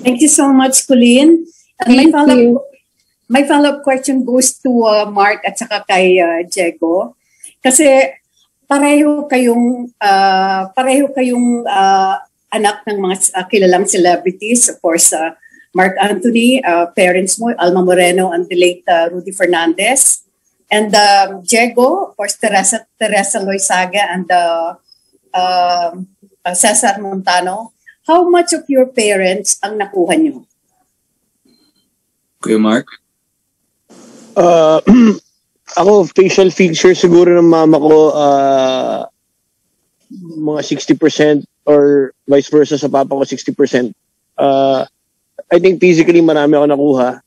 Thank you so much, Colleen. And Thank you. my follow-up question goes to Mark at saka kay Diego. Kasi pareho kayong anak ng mga kilalang celebrities. Of course, Mark Anthony, parents mo, Alma Moreno and the late Rudy Fernandez. And Diego, of course, Teresa Loizaga and Cesar Montano. How much of your parents ang nakuha niyo? Kuya Mark? Ako, facial feature siguro ng mama ko, mga 60% or vice versa sa papa ko, 60%. I think physically marami ako nakuha.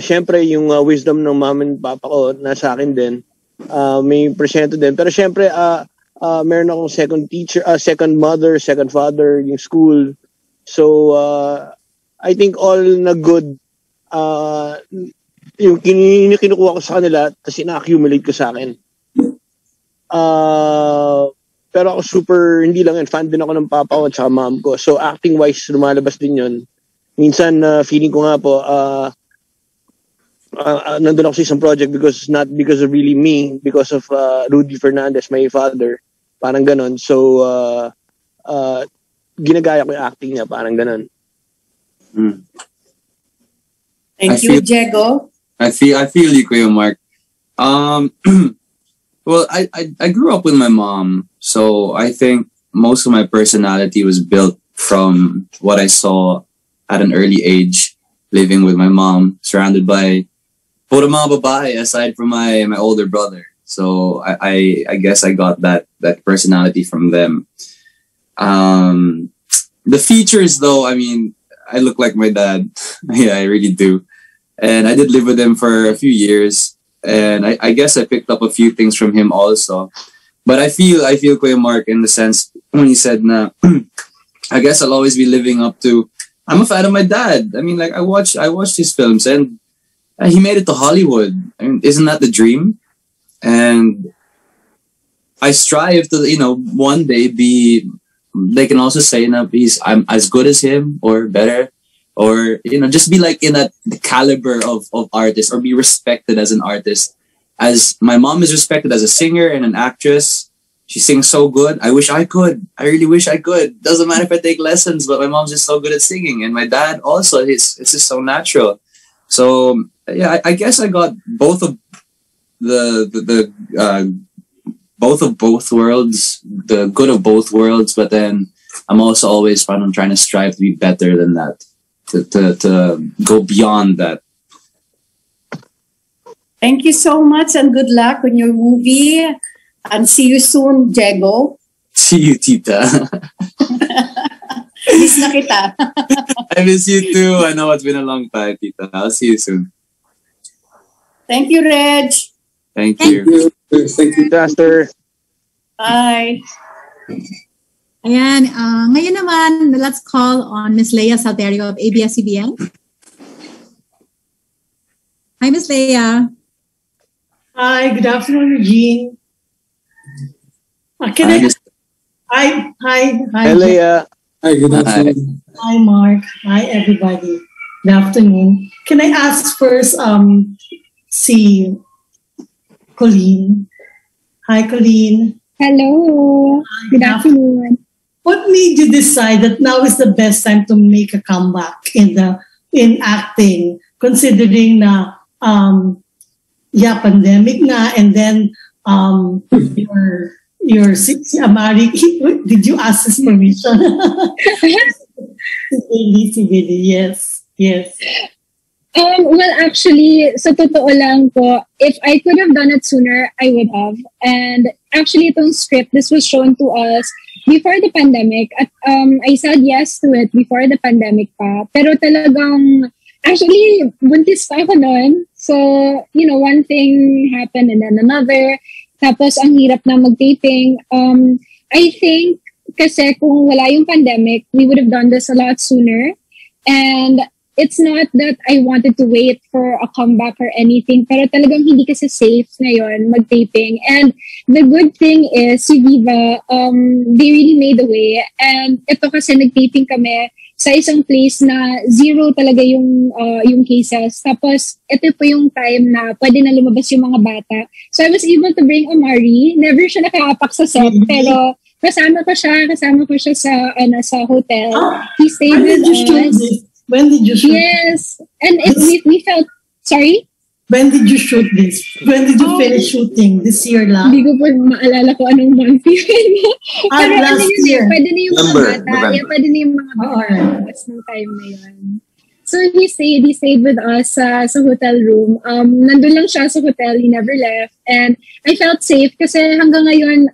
Syempre, yung wisdom ng mama and papa ko, nasa akin din. May porsyento din. Pero syempre, meron akong second mother, second father, yung school. So, I think all na good, yung kinukuha ko sa kanila, tapos ina-accumulate ko sa akin. Pero ako hindi lang fan din ako ng papa ko at saka mom ko. So, acting-wise, lumalabas din yun. Minsan, feeling ko nga po, nandun ako sa isang project not because of really me, because of Rudy Fernandez, my father. Parang ganon. So, ginagaya ko yung acting niya. Parang ganon. Thank you, Diego. I feel you, Kuya Mark. Well, I grew up with my mom, so I think most of my personality was built from what I saw at an early age, living with my mom, surrounded by puro mga babae aside from my older brother. So I guess I got that personality from them. The features, though, I mean, I look like my dad. Yeah, I really do. And I did live with him for a few years. And I guess I picked up a few things from him also. But I feel Kuya Mark in the sense when he said na, I guess I'll always be living up to, I'm a fan of my dad. I mean, like I watched his films and he made it to Hollywood. I mean, isn't that the dream? And I strive to, one day they can also say na I'm as good as him or better. Or, just be like in the caliber of artist or be respected as an artist. As my mom is respected as a singer and an actress. She sings so good. I wish I could. I really wish I could. Doesn't matter if I take lessons, but my mom's just so good at singing. And my dad also, it's just so natural. So, yeah, I guess I got both of both worlds, the good of both worlds, but then I'm also always trying to strive to be better than that. To go beyond that. Thank you so much and good luck on your movie. And see you soon, Diego. See you, Tita. Miss na kita. I miss you too. I know it's been a long time, Tita. I'll see you soon. Thank you, Reg. Thank you. Thank you, Pastor. Bye. Ayan, ngayon naman, let's call on Ms. Leia Salterio of ABS-CBN. Hi, Ms. Leia. Hi, good afternoon, Eugene. Hi, Leia. Hi, good afternoon. Hi, Mark. Hi, everybody. Good afternoon. Can I ask first, si Colleen? Hi, Colleen. Hello. Good afternoon. What made you decide that now is the best time to make a comeback in acting, considering na pandemic na, and then your si Amari, did you ask his permission? Si Billy, yes. Well, actually, sa totoo lang po, if I could have done it sooner, I would have. And actually, itong script, this was shown to us before the pandemic. At I said yes to it before the pandemic pa. Pero talagang, actually, buntis pa ako noon. So, one thing happened and then another. Tapos, ang hirap na mag-taping. I think, kasi kung wala yung pandemic, we would have done this a lot sooner. And it's not that I wanted to wait for a comeback or anything, pero talagang hindi kasi safe ngayon mag-taping. And the good thing is, si Viva, they really made a way. And ito kasi nag-taping kami sa isang place na zero talaga yung cases. Tapos, ito po yung time na pwede na lumabas yung mga bata. So, I was able to bring Amari. Never siya nakaapak sa set, pero kasama ko siya sa hotel. He stayed with us. When did you shoot? Yes. And we felt, sorry? When did you shoot this? When did you finish shooting? This year lang? Hindi ko po maalala ko anong month yun. Pero last year. Pwede na yung mga bata. November. Yeah, pwede na yung mga bata. Tapos ng time na yun. So he stayed with us sa hotel room. Nandun lang siya sa hotel. He never left. And I felt safe kasi hanggang ngayon,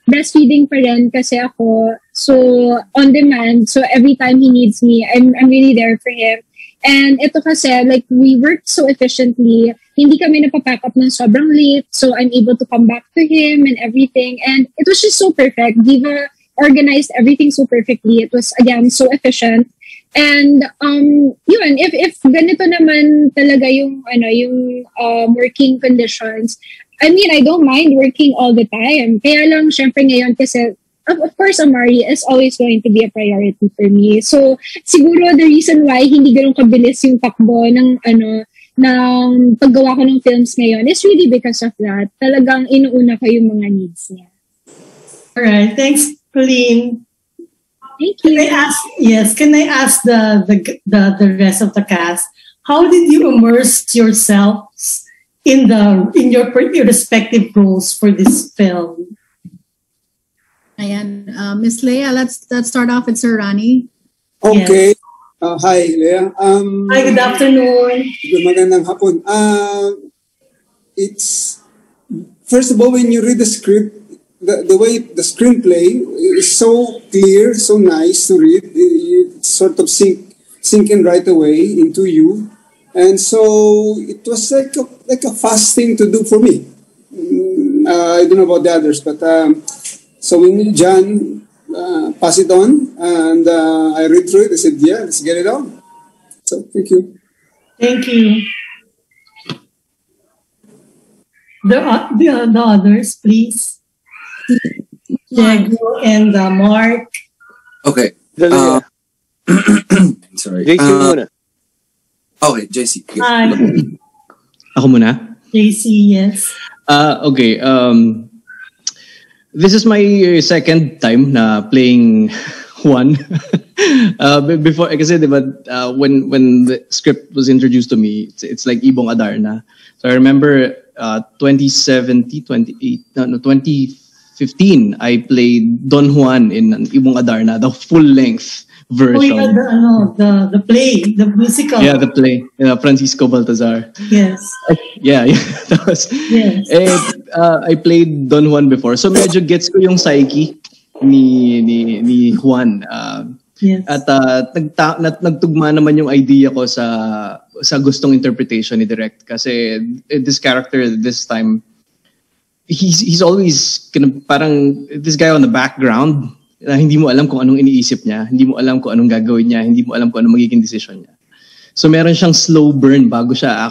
breastfeeding pa rin kasi ako. So, on demand. So, every time he needs me, I'm really there for him. And ito kasi, like, we worked so efficiently. Hindi kami napapack up ng sobrang late. So, I'm able to come back to him and everything. And it was just so perfect. Diva organized everything so perfectly. It was, again, so efficient. And, yun, if ganito naman talaga yung working conditions, I mean, I don't mind working all the time. Kaya lang, syempre ngayon kasi, of course, Amari is always going to be a priority for me. So, siguro the reason why hindi ganun kabilis yung takbo ng paggawa ko ng films ngayon is really because of that. Talagang inuuna ko yung mga needs niya. Alright, thanks, Pauline. Thank you. Can I ask the rest of the cast, how did you immerse yourselves in your respective roles for this film? Ayan, Miss Leia, let's start off with Sir Rani. Okay. Hi, Leia. Hi, good afternoon. Magandang hapon. It's first of all, when you read the script, the way the screenplay is so clear, so nice to read. You sort of sink in right away into you, and so it was like a fast thing to do for me. I don't know about the others, but. So when John passed it on, and I read through it, I said, yeah, let's get it on. So thank you. Thank you. The others, please. Diego and Mark. Okay. Sorry. JC muna. Okay, JC. Hi. Ako muna? JC, yes. Okay. This is my second time na playing Juan. Before, kasi diba, when the script was introduced to me, it's like Ibong Adarna. So I remember 2015, I played Don Juan in Ibong Adarna, the full-length version. Oh, yeah, the play, the musical. Yeah, the play. Francisco Baltazar. Yes. Yeah. That was, yes. I played Don Juan before. So medyo gets ko yung psyche ni Juan. Yes. At nagtugma naman yung idea ko sa gustong interpretation ni Direct. Kasi this character this time, he's always parang this guy on the background. Hindi mo alam kung anong iniisip niya, hindi mo alam kung anong gagawin niya, hindi mo alam kung anong magiging decision niya. So meron siyang slow burn bago siya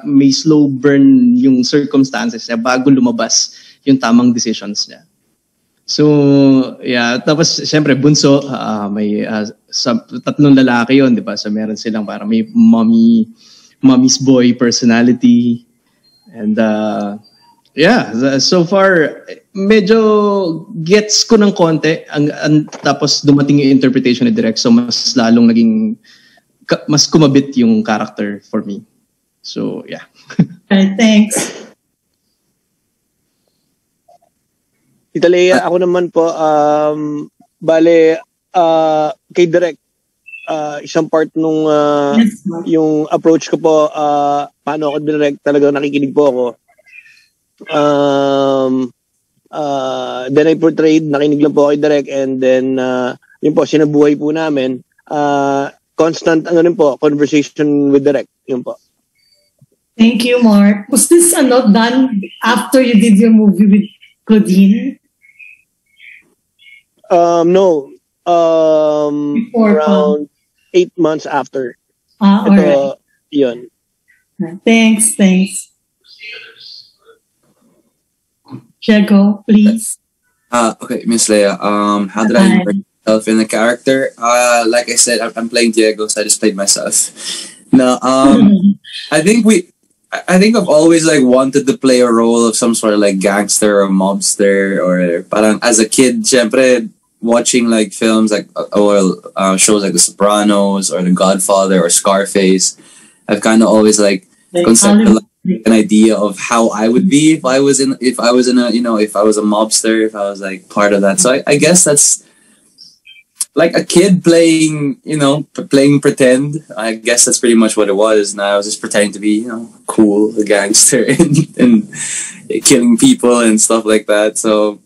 may slow burn yung circumstances niya bago lumabas yung tamang decisions niya. So, yeah, tapos syempre bunso, may tatlong lalaki yon, 'di ba? So meron silang parang may mommy's boy personality, and yeah, so far medyo gets ko ng konti tapos dumating yung interpretation ni Direk, so mas lalong naging mas kumabit yung character for me. So, yeah. Okay, thanks. Tita Leia, ako naman po, bale, kay Direk, isang part nung yung approach ko po, paano ako Direk, talagang nakikinig po ako. Then I portrayed, nakinig lang po kay Direk, and then yun po, sinabuhay po namin. Constant rin po, conversation with Direk, yun po. Thank you, Mark. Was this done after you did your movie with Claudine? No. Before, around 8 months after. Alright. Yun. Thanks. Diego, please. Okay, Miss Leia, how did I myself in the character. Like I said, I'm playing Diego, so I just played myself. No, I think I've always like wanted to play a role of some sort of like gangster or mobster, or parang as a kid, syempre, watching like films like shows like The Sopranos or The Godfather or Scarface, I've kind of always like conceptualized an idea of how I would be if I was in a if I was a mobster, if I was like part of that. So I guess that's like a kid playing pretend. I guess that's pretty much what it was. And I was just pretending to be cool, a gangster, and killing people and stuff like that. So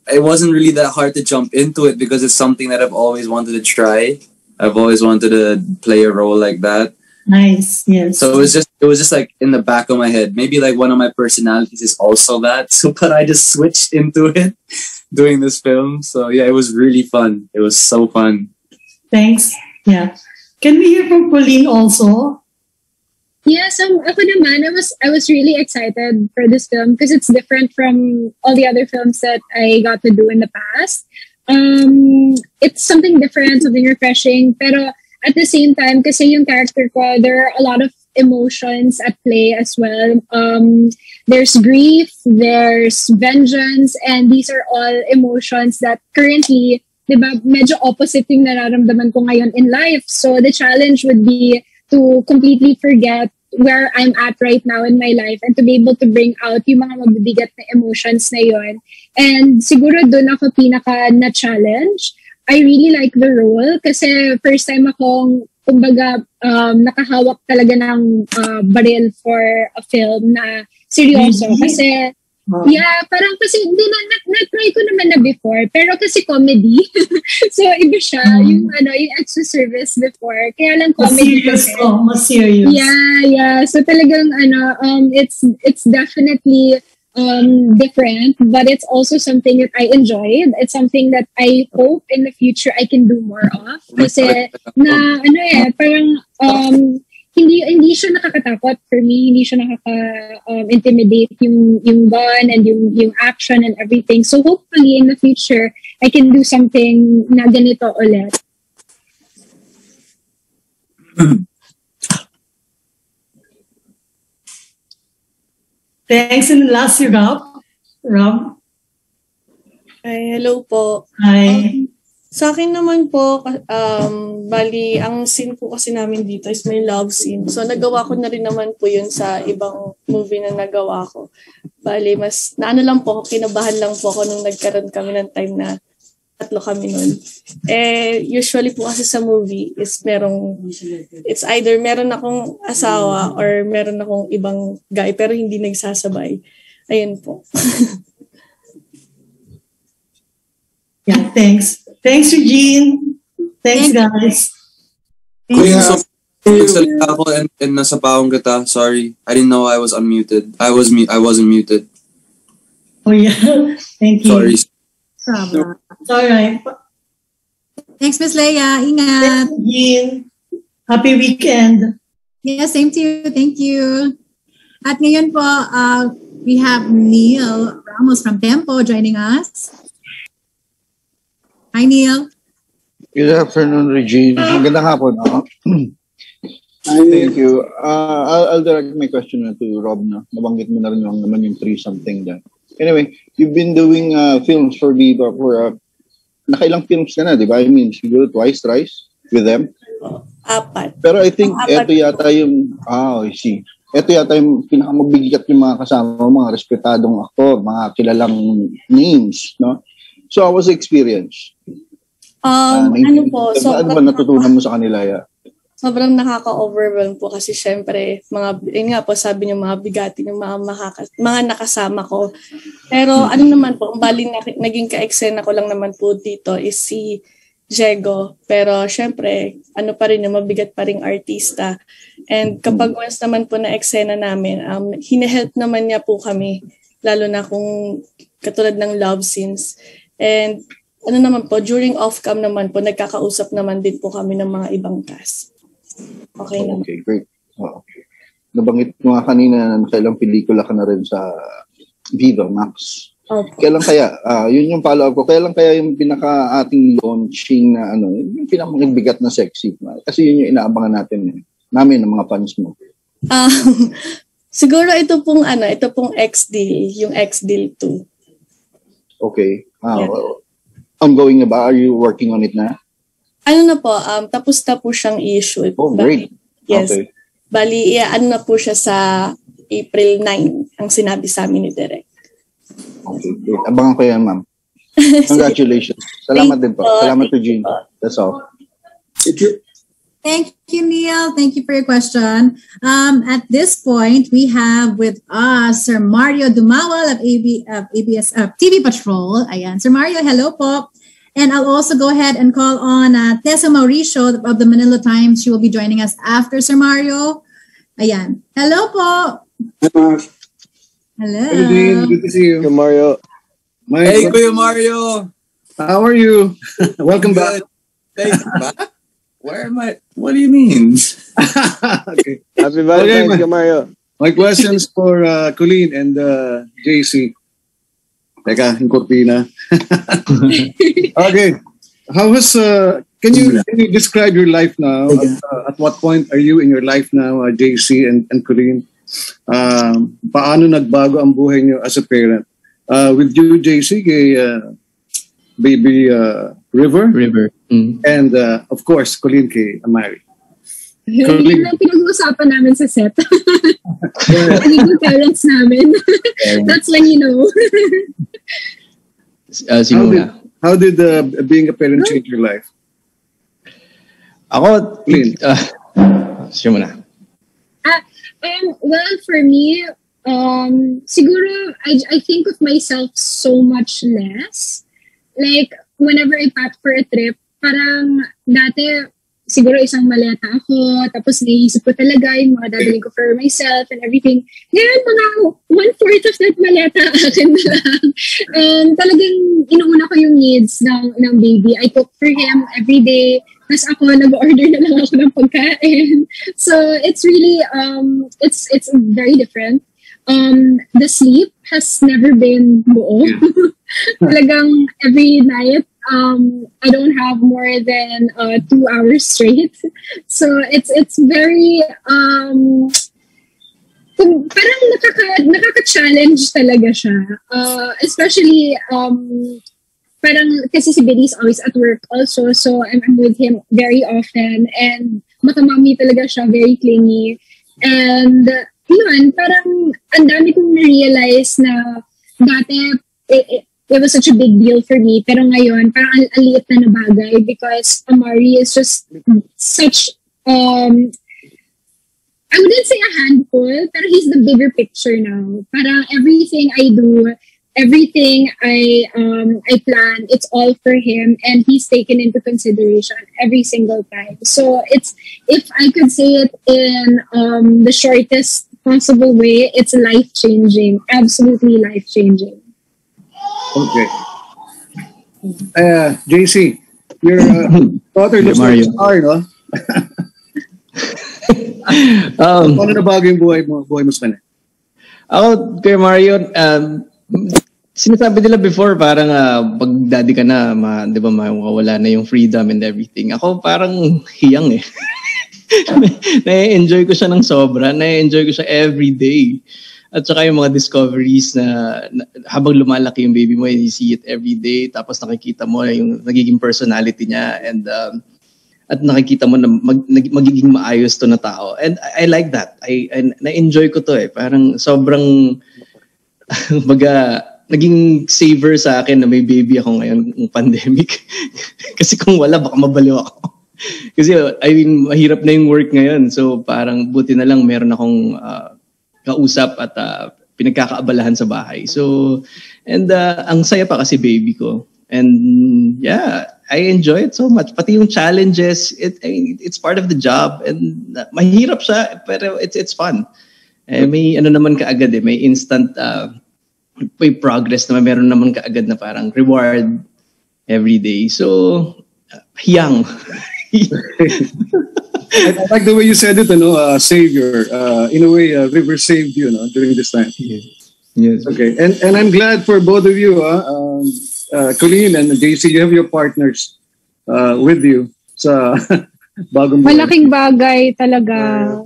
it wasn't really that hard to jump into it because it's something that I've always wanted to try. I've always wanted to play a role like that. Nice, yes. So it was just like in the back of my head. Maybe like one of my personalities is also that. So but I just switched into it doing this film. So yeah, it was really fun. It was so fun. Thanks. Yeah. Can we hear from Pauline also? Yeah, so ako naman, I was really excited for this film because it's different from all the other films that I got to do in the past. It's something different, something refreshing, pero at the same time, kasi yung character ko, there are a lot of emotions at play as well. There's grief, there's vengeance, and these are all emotions that currently, diba, medyo opposite yung nararamdaman ko ngayon in life. So the challenge would be to completely forget where I'm at right now in my life and to be able to bring out yung mga mabibigat na emotions na yun. And siguro doon ako pinaka na-challenge. I really like the role kasi first time akong kumbaga nakahawak talaga ng baril for a film na seryoso. Kasi yeah, parang kasi na-try ko naman na before, pero kasi comedy. So iba siya, yung extra service before. Kaya lang comedy mas serious kasi. mas serious. Yeah. So talagang it's definitely different, but it's also something that I enjoyed. It's something that I hope in the future I can do more of. Kasi parang hindi siya nakakatakot for me. Hindi siya intimidate yung gun and yung action and everything. So hopefully in the future I can do something na ganito ulit. Thanks, and last year, Rob. Hi, hello po. Hi. Sa akin naman po, bali, ang scene po kasi namin dito is may love scene. So, nagawa ko na rin naman po yun sa ibang movie na nagawa ko. Bali, mas, lang po, kinabahan lang po ako nung nagkaroon kami ng time na tatlo kami nun. Usually po kasi sa movie is it's either meron akong asawa or meron akong ibang guy pero hindi nagsasabay. Ayun po. Yeah, thanks. Thanks, Eugene. Thanks, guys. Kuya, nagsalita ako and nasa paong kita. Sorry. I didn't know I was unmuted. I wasn't muted. Oh, yeah. Thank you. Sorry. It's all right. Thanks, Miss Leia. Ingat. Thanks, Eugene. Happy weekend. Yeah, same to you. Thank you. At ngayon po, we have Neil Ramos from Tempo joining us. Hi, Neil. Good afternoon, Regine. Magandang hapon. Thank you. I'll direct my question to Rob na. Nabanggit mo na rin naman yung something dyan. Anyway, you've been doing films for Viva for nakailang films ka na, di ba? I mean, siguro twice, thrice with them. 4. Pero I think ito yata yung, I see. Ito yata yung pinakamabigat yung mga kasama, mga respetadong aktor, mga kilalang names, no? So, how was the experience? Ano po? Ano ba natutunan mo sa kanila? Sobrang nakaka-overwhelm po kasi syempre, yun nga po, sabi niyo mga bigatin yung mga nakasama ko. Pero ano naman po, ang baling naging ka-eksena ko lang naman po dito is si Diego. Pero syempre, ano pa rin yung mabigat pa ring artista. And kapag once naman po na eksena namin, hinahelp naman niya po kami, lalo na kung katulad ng love scenes. And ano naman po, during off-cam naman po, nagkakausap naman din po kami ng mga ibang cast. Okay naman. Okay, great. Nabanggit mo nga kanina na kailang pelikula ka na rin sa Viva Max. Kailan kaya, yun yung follow-up ko, kailan kaya yung pinaka ating launching na yung pinakabigat na sexy? Kasi yun yung inaabangan natin namin ng mga fans mo. Siguro ito pong X-Deal, yung X-Deal 2. Okay. Ongoing na ba? Are you working on it na? Na po, tapos na po siyang issue. Oh, great. Yes. Okay. Bali, na po siya sa April 9, ang sinabi sa amin ni Direk. Okay, great. Abangan ko yan, ma'am. Congratulations. Salamat din po. Salamat to Jean. That's all. Thank you, Neil. Thank you for your question. At this point, we have with us Sir Mario Dumawal of ABS TV Patrol. Ayan. Sir Mario, hello po. And I'll also go ahead and call on Tessa Mauricio of the Manila Times. She will be joining us after Sir Mario. Ayan. Hello po. Hello. Good to see you. Hey, Mario. Hey, Kuya Mario. How are you? Welcome back. Thanks, back? Where am I? What do you mean? Okay. Happy Valentine's, Kuya Mario. My questions for Colleen and JC. Teka, yung cortina. Okay. How was, can you describe your life now? At what point are you in your life now, JC and Colleen? Paano nagbago ang buhay niyo as a parent? With you, JC, kay baby River. And of course, Colleen kay Amari. Yun ang pinag-uusapan namin sa set. Nagiging parents namin. That's when you know. How did being a parent change your life? Ako, siya muna. Well, for me, siguro, I think of myself so much less. Like, whenever I pack for a trip, parang dati, siguro isang maleta ako, tapos naisip ko talaga yung mga dadalhin ko for myself and everything. Ngayon, mga 1/4 of that maleta akin na lang. And talagang inuuna ko yung needs ng baby. I cook for him every day. Tapos ako, nag-order na lang ako ng pagkain. So, it's really, it's very different. The sleep has never been buo. Talagang every night, I don't have more than 2 hours straight. So it's very parang nakaka-challenge talaga siya. Especially parang kasi si Billy is always at work also, so I'm with him very often, and matamami talaga siya, very clingy. And yun, parang ang dami kong na-realize na dati it was such a big deal for me. Pero ngayon, parang ang liit na bagay because Amari is just such, I wouldn't say a handful, pero he's the bigger picture now. Parang everything I do, everything I plan, it's all for him, and he's taken into consideration every single time. So it's, if I could say it in the shortest possible way, it's life-changing, absolutely life-changing. Okay. JC, your daughter looks like a star, no? Paano nabago yung buhay mo sa kanya? Ako, kay Mario, sinasabi nila before, parang pag daddy ka na, di ba, mawawala na yung freedom and everything. Ako parang hiyang eh. Na-enjoy ko siya ng sobra. Na-enjoy ko siya every day. At saka yung mga discoveries na habang lumalaki yung baby mo, you see it every day, tapos nakikita mo yung nagiging personality niya, and at nakikita mo na magiging maayos to na tao. And I like that. Na-enjoy ko to eh. Parang sobrang naging saver sa akin na may baby ako ngayon ng pandemic. Kasi kung wala, baka mabaliw ako. Kasi mahirap na yung work ngayon. So parang buti na lang meron akong kausap at pinagkakaabalahan sa bahay. So, and ang saya pa kasi baby ko. And yeah, I enjoy it so much. Pati yung challenges, it's part of the job. And mahirap siya, pero it's fun. May naman kaagad may instant may progress na meron naman kaagad na parang reward every day. So, hiyang. I like the way you said it, savior. In a way, River saved you, during this time. Yes. Okay, and I'm glad for both of you, Colleen and JC, you have your partners with you sa bagong buhay. Malaking bagay talaga.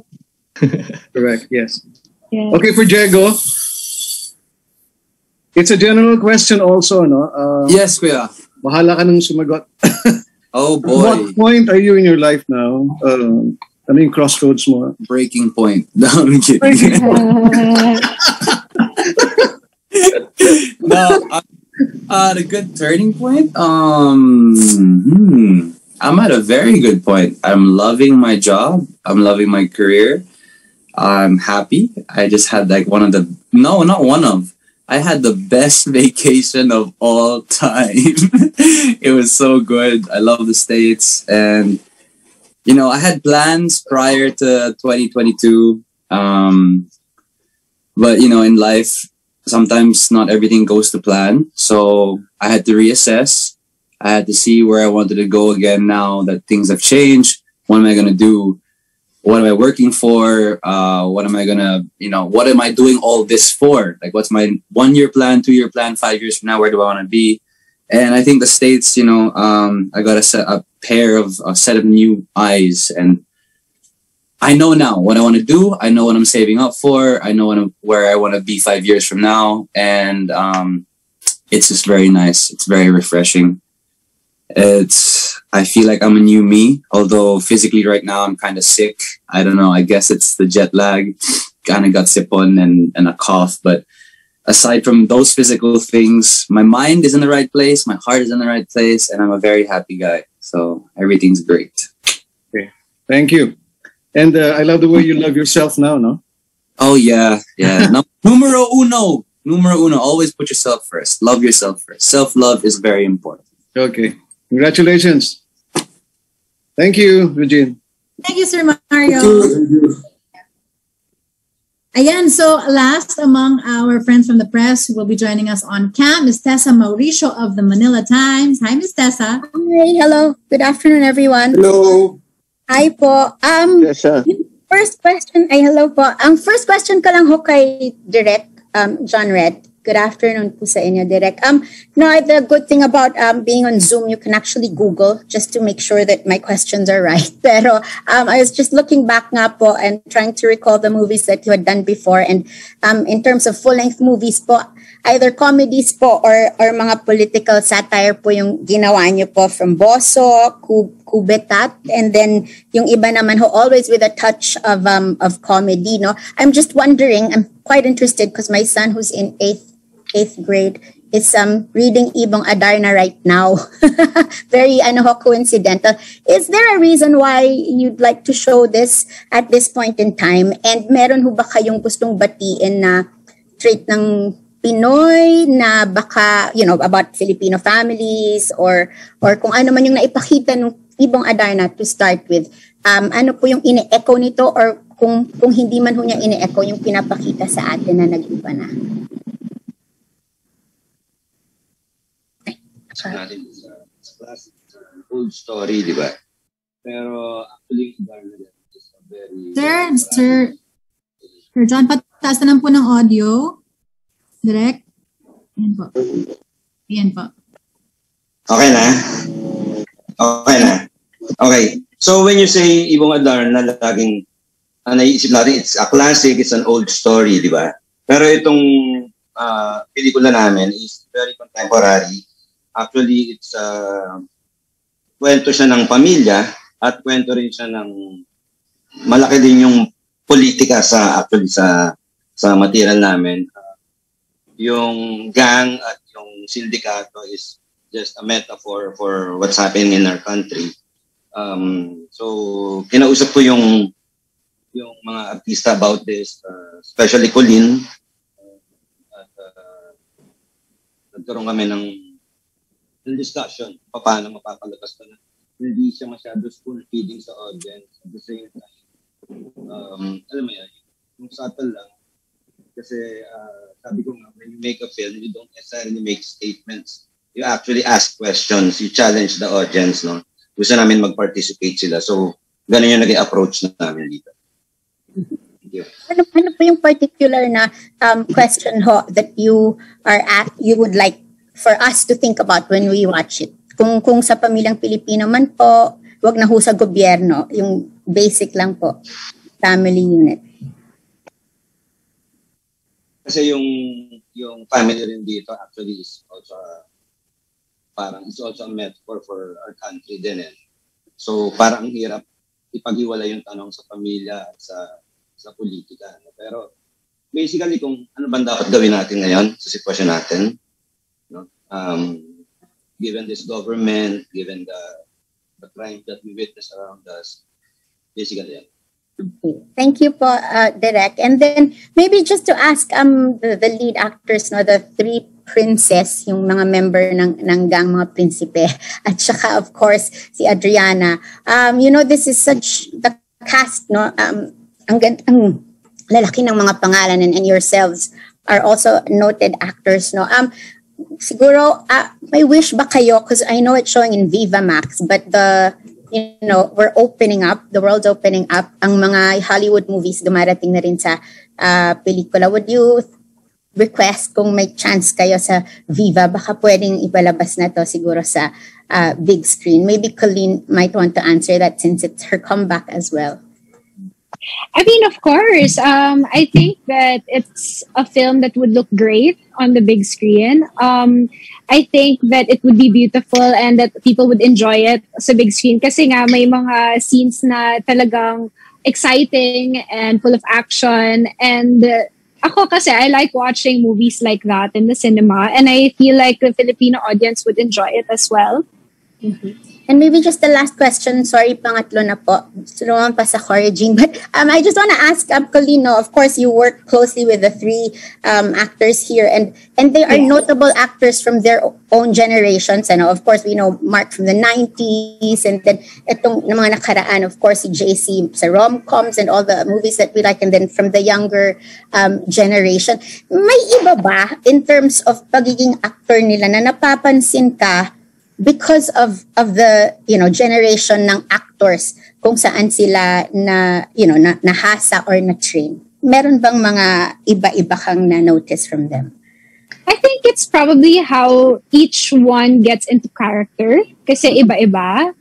Correct, yes. Yes. Okay, for Diego, it's a general question also, no? Yes, kuya. Bahala ka nang sumagot. Oh At boy. what point are you in your life now? Ano yung crossroads mo? Breaking point. No, I'm kidding. No, the good turning point. I'm at a very good point. I'm loving my job. I'm loving my career. I'm happy. I just had like I had the best vacation of all time. It was so good. I love the States. And, you know, I had plans prior to 2022. But, you know, in life, sometimes not everything goes to plan. So I had to reassess. I had to see where I wanted to go again now that things have changed. What am I going to do? What am I working for? What am I what am I doing all this for? Like, what's my 1 year plan, 2 year plan, 5 years from now? Where do I want to be? And I think the States, you know, I got a set of new eyes, and I know now what I want to do. I know what I'm saving up for. I know where I want to be 5 years from now. And it's just very nice. It's very refreshing. I feel like I'm a new me, although physically right now I'm kind of sick. I don't know. I guess it's the jet lag, kind of got sipon and a cough. But aside from those physical things, my mind is in the right place. My heart is in the right place. And I'm a very happy guy. So everything's great. Okay. Thank you. And I love the way you love yourself now, no? Oh, yeah. Yeah. Numero uno. Always put yourself first. Love yourself first. Self-love is very important. Okay. Congratulations. Thank you, Eugene. Thank you, Sir Mario. Ayan, so last among our friends from the press who will be joining us on cam is Tessa Mauricio of the Manila Times. Hi, Ms. Tessa. Hi, hello. Good afternoon, everyone. Hello. Hi po. Tessa. First question, hello po. Ang first question ko lang ho kay Direk John Red. Good afternoon po sa inyo, Direk. The good thing about being on Zoom, you can actually Google just to make sure that my questions are right. Pero I was just looking back nga po and trying to recall the movies that you had done before. And in terms of full-length movies po, either comedies po or mga political satire po yung ginawa niyo po from Boso, Kubetat, and then yung iba naman ho always with a touch of comedy, no? I'm just wondering, I'm quite interested because my son who's in 8th grade is reading Ibong Adarna right now. Very coincidental. Is there a reason why you'd like to show this at this point in time? And meron ho ba kayong gustong batiin na trait ng Pinoy na baka, about Filipino families or kung ano man yung naipakita ng Ibong Adarna to start with? Ano po yung ine-echo nito or kung hindi man ho niya ine-echo yung pinapakita sa atin na nag-iba na? Natin sa classic, old story, di ba? Pero actually, is a very... Sir John, pataas na lang po ng audio. Direct. Ayan po. Okay na? Okay. So when you say Ibong Adarna, laging naisip natin, it's a classic, it's an old story, di ba? Pero itong pelikula namin is very contemporary. Actually, it's kwento siya ng pamilya at kwento rin siya ng malaki din yung politika sa material namin. Yung gang at yung sindikato is just a metaphor for what's happening in our country. So, kinausap ko yung mga artista about this, especially Colleen. At nagkaroon kami ng discussion paano mapapalabas na hindi siya masyado spoon feeding sa audience at the same time alam mo yan yung subtle lang kasi sabi ko nga when you make a film you don't necessarily make statements, you actually ask questions, you challenge the audience, no? Gusto namin mag-participate sila, so ganun yung naging approach namin dito. you. Ano po yung particular na question ho that you would like for us to think about when we watch it? Kung sa pamilyang Pilipino man po, wag na ho sa gobyerno, yung basic lang po, family unit. Kasi yung family rin dito actually is also it's also a metaphor for our country din. So parang ang hirap ipaghiwalay yung tanong sa pamilya at sa politika. Pero basically kung ano ba dapat gawin natin ngayon sa sitwasyon natin, no? Given this government, given the crime that we witness around us, basically yan. Okay. Thank you po, Direk. And then maybe just to ask the lead actors, no, the three princes, yung mga member ng gang, mga prinsipe, at saka of course si Adriana. This is such the cast, no. Ang lalaki ng mga pangalan, and yourselves are also noted actors, no. Siguro may wish ba kayo, because I know it's showing in Viva Max, but we're opening up, the world's opening up, ang mga Hollywood movies dumarating na rin sa pelikula. Would you request kung may chance kayo sa Viva, baka pwedeng ibalabas na to siguro sa big screen? Maybe Colleen might want to answer that since it's her comeback as well. I mean, of course. I think that it's a film that would look great on the big screen. I think that it would be beautiful and that people would enjoy it sa big screen kasi nga may mga scenes na talagang exciting and full of action. And ako kasi, I like watching movies like that in the cinema, and I feel like the Filipino audience would enjoy it as well. Mm-hmm. And maybe just the last question, sorry, pangatlo na po. Sunuman pa sa Corigine. But I just want to ask, Colleen, of course, you work closely with the three actors here, and they are notable actors from their own generations. And of course, we know Mark from the 90s, and then itong mga nakaraan, of course, si JC sa rom-coms and all the movies that we like, and then from the younger generation. May iba ba in terms of pagiging actor nila na napapansin ka because of the generation ng actors kung saan sila nahasa or na-train? Meron bang mga iba-iba kang na-notice from them? I think it's probably how each one gets into character kasi iba-iba.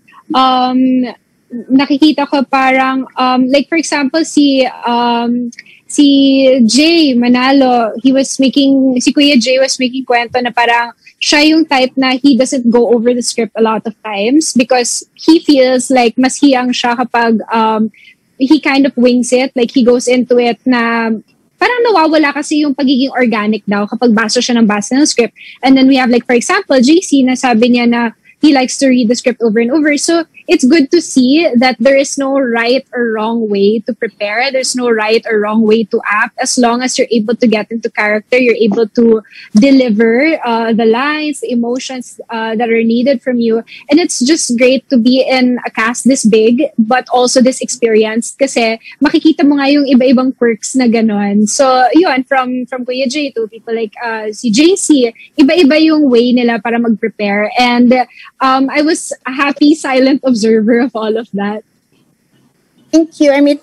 Nakikita ko parang like for example si Jay Manalo, si Kuya Jay was making kwento na parang siya yung type na he doesn't go over the script a lot of times because he feels like mas hiyang siya kapag he kind of wings it, like he goes into it na parang nawawala kasi yung pagiging organic daw kapag basa siya ng script. And then we have like for example JC na sabi niya na he likes to read the script over and over. So it's good to see that there is no right or wrong way to prepare. There's no right or wrong way to act. As long as you're able to get into character, you're able to deliver the lines, the emotions that are needed from you. And it's just great to be in a cast this big, but also this experienced kasi makikita mo nga yung iba-ibang quirks na ganon. So yun, from Kuya J to people like si JC, iba-iba yung way nila para mag-prepare. And I was a happy silent observer of all of that. Thank you. I mean,